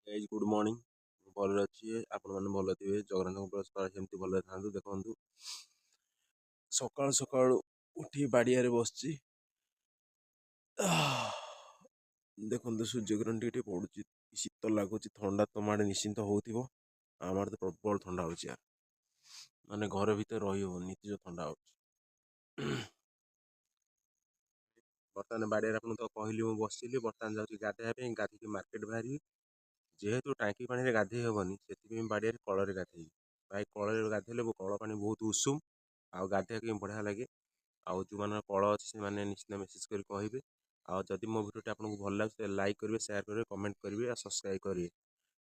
Guys good morning. भल अच्छी आपण मैंने भल थे जगन्नाथ सेमती भल था। देखु सकाल सकाल उठी बाड़िया बस देखते सूर्यकिरण टे पड़ू शीत लगुच थंडा तुम आड़े निश्चिंत हो आम तो प्रबल थंडा हो यार माने घर भितर रही होनी जो थंडा हो। बर्तमान बाड़े तो कहली मुझे बस बर्तमान जाऊँगी गाधे गाधिकी मार्केट बाहरी जेहेतु टांकी पानी गाधे हेनी से बाड़िया कल गाधे भाई कल गाधेले कल पा बहुत उषुम आउ गाधे बढ़िया लगे। आउ जो मान कल अच्छे से निश्चित मेसेज कर कहे आदि मो भिडियो आपको भल लगे लाइक करेंगे शेयर करेंगे कमेंट करेंगे और सब्सक्राइब करेंगे।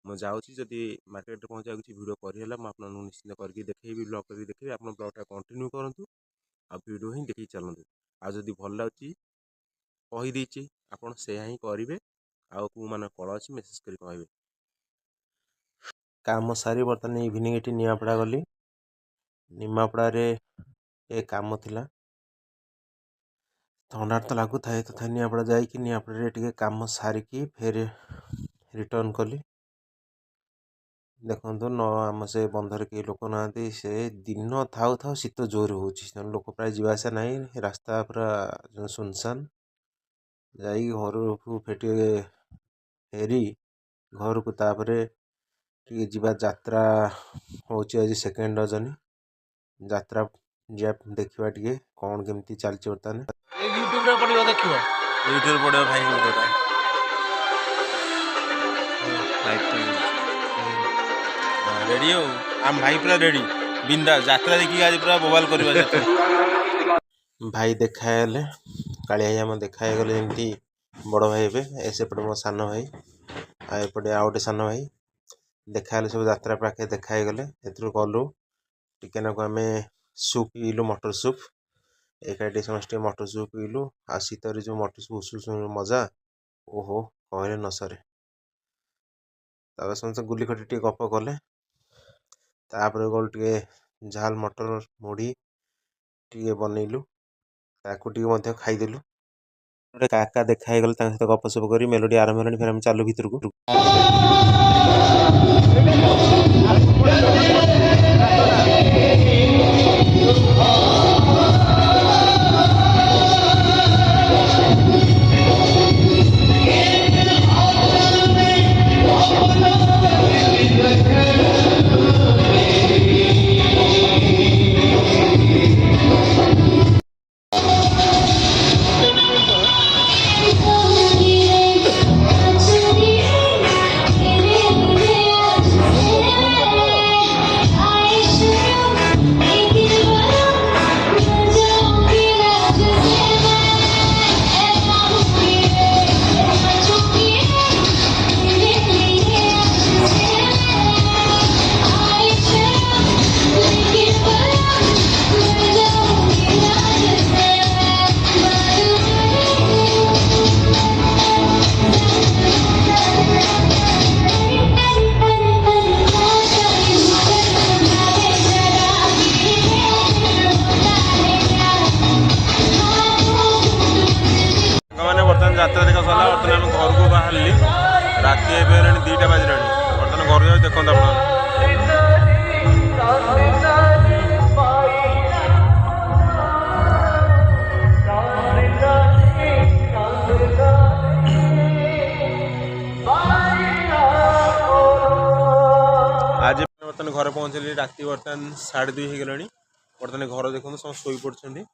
मुझे जाऊँगी जदि मार्केट पहुँचा किसी भिडियो करला मुझे निश्चित करके देखी ब्लॉग करके देखिए आप ब्लॉगटा कंटिन्यू करूँ आ भिडियो ही देखी चलते आदि भल लगे कहीदे आप ही करेंगे आउ मैंने कल अच्छी मेसेज कर कहे काम सारी बर्तमान इवनिंग ये निमापड़ा गली निमापड़ा ए काम थिला थंडा तो लगू थाए तथा निमापड़ा जाकि निमापड़ा टे काम सारिकी फेर रिटर्न कली। देखो न आम से बंधर के लोक ना से दिन थाउ थाउ शीत जोर हो लोक प्राय जीवासा ना रास्ता पूरा सुनसान जा घर को फेरी घर को तापर जीवा यात्रा होची आज सेकेंड रजनी यात्रा जा देखा टे कौन केमती चलती बर्तमान यूट्यूब रे पड़ियो देखियो यूट्यूब पड़े भाई वीडियोटा रेडी हो आम भाई पूरा रेडी बिंदा यात्रा देखिए आज पूरा मोबाइल करवा भाई देखागले काली आम देखागले जमी बड़ भाई हे सेपटे मो सान भाई आएपटे आउ गए सान भाई देखागले सब यात्रा पाखे देखागले गलु टिके नाकु आम सूप पीलु मटर सूप एकाठी समस्त मटर सूप पीलु आ शीत जो मटर सूप उषु मजा ओहो कहले न सरे समस्त गुली खटी टे गप कले तापर गल टे झाल मटर मुढ़ी टे बनइलु ताकू खाईदेलु काका देखाई गले सहित गपसप कर मेलोडी आरंभ होगा फिर आम चालू भितर को यात्रा देखा सरला बर्तमान घर को बाहर राति एवं 2टा बजला बर्तमान घर जाए देखते आज बर्तमान घर पहुँचली राति बर्तमान 2:30 हो गलानी बर्तमान घर देखते सब शोई पड़ते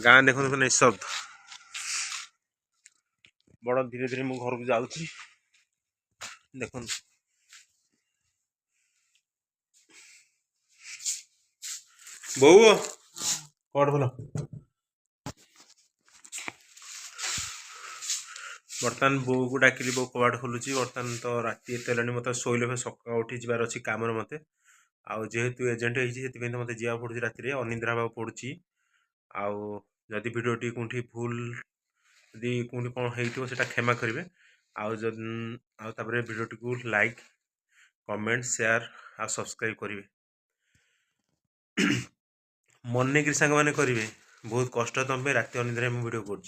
गाँ देखते निशब्द बड़ धीरे धीरे मो घर को जाऊँगी देख बो कट बोल बर्तमान बो को डाकिली बो कबाट खोलुची बर्तमान तो राति एत मत शोले सका उठी जबार अच्छी कम मत आउ जेहेतु एजेंट होती मत जावा पड़ू राति अनिद्रा हाँ पड़ी आउ जदि भिडियोटी कौटी भूल यदि कौटी कौन होता क्षमा करेंगे आउे भिडियोटी को लाइक कमेंट शेयर आ सब्सक्राइब करेंगे मन नहीं सांग मैंने करेंगे बहुत कष्ट तुम राति अनिद्रा भिडियो कर